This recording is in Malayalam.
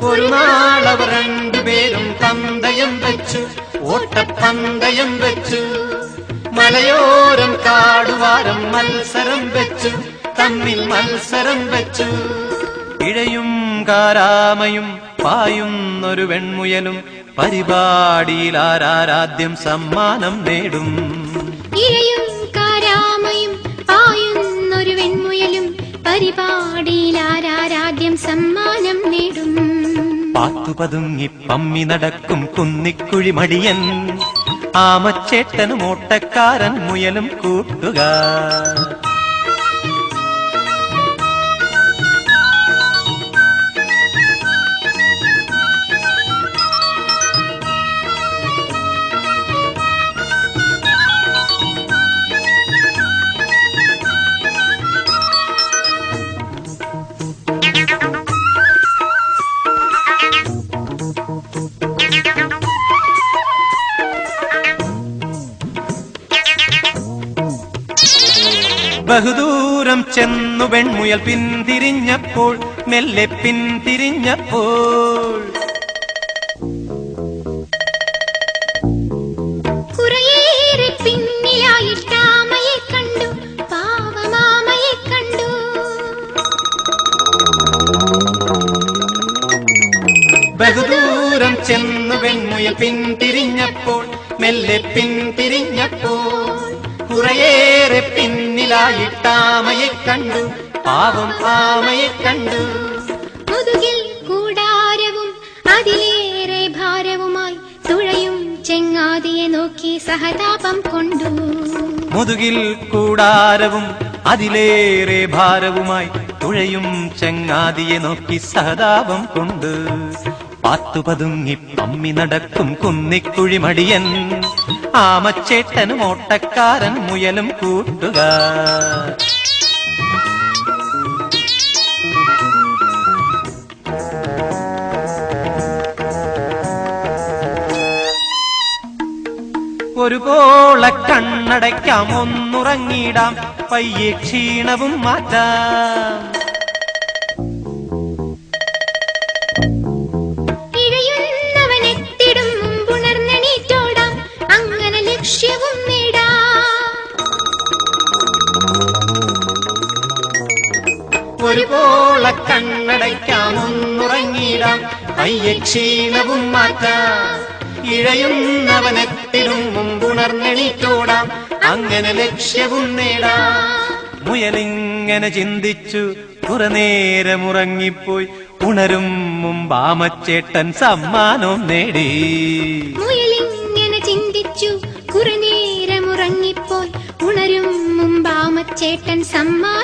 ഒരു നാളവർ രണ്ടുപേരും പന്തയം വെച്ചു, ഓട്ടപ്പന്തയം വെച്ചു. മലയോരം കാടുവാരം മത്സരം വെച്ചു, തമ്മിൽ മത്സരം വെച്ചു. ഇഴയും കാരാമയും പായുന്നൊരു വെൺമുയലും പരിപാടിയിൽ ആരാരാദ്യം സമ്മാനം നേടും. ഇഴയും കാരാമയും പായുന്നൊരു വെൺമുയലും പരിപാടിയിൽ ആരാരാദ്യം സമ്മാനം നേടും. പാത്തുപതുങ്ങി പമ്മി നടക്കും കുന്നിക്കുഴി മടിയൻ, ആമച്ചേട്ടനും ഓട്ടക്കാരൻ മുയലും കൂട്ടുകാർ. ബഹുദൂരം ചെന്നു വെൺമുയൽ പിന്തിരിഞ്ഞപ്പോൾ, മെല്ലെ പിന്തിരിഞ്ഞപ്പോൾ കുറേയേറെ പിന്നിലായിട്ടാമയെ കണ്ടു, പാവമാമയെ കണ്ടു. ബഹുദൂരം ചെന്നു വെൺമുയൽ പിന്തിരിഞ്ഞപ്പോൾ, മെല്ലെ പിന്തിരിഞ്ഞപ്പോൾ കുറേയേറെ പിന്നിലായിട്ടാമയെ കണ്ടു, പാവം ആമയെ കണ്ടു. മുതുകിൽ കൂടാരവും അതിലേറെ ഭാരവുമായി തുഴയും ചെങ്ങാതിയെ നോക്കി സഹതാപം കൊണ്ടു. മുതുകിൽ കൂടാരവും അതിലേറെ ഭാരവുമായി തുഴയും ചെങ്ങാതിയെ നോക്കി സഹതാപം കൊണ്ട്. പാത്തുപതുങ്ങി പമ്മി നടക്കും കുന്നിക്കുഴി മടിയൻ, ആമച്ചേട്ടനും ഓട്ടക്കാരൻ മുയലും കൂട്ടുകാർ. ഒരുപോലെ കണ്ണടയ്ക്കാം, ഒന്നുറങ്ങിടാം, പയ്യെ ക്ഷീണവും മാറ്റാം. ഇഴയുന്നവനെത്തിടും മുമ്പുണർന്നെണീറ്റോടാം, അങ്ങനെ ലക്ഷ്യവും നേടാം. ഒരുപോലെ കണ്ണടയ്ക്കാം, ഒന്നുറങ്ങിടാം, പയ്യെ ക്ഷീണവും മാറ്റാം. ഇഴയുന്നവനെത്തിടും മുമ്പുണർന്നെണീറ്റോടാം, അങ്ങനെ ലക്ഷ്യവും നേടാം. മുയലിങ്ങനെ ചിന്തിച്ചു കുറെ നേരം ഉറങ്ങിപ്പോയി, ഉണരും മുമ്പാമച്ചേട്ടൻ സമ്മാനവും നേടി. മുയലിങ്ങനെ ചിന്തിച്ചു കുറെ നേരം ഉറങ്ങിപ്പോയി, ഉണരും മുമ്പാമച്ചേട്ടൻ സമ്മാനം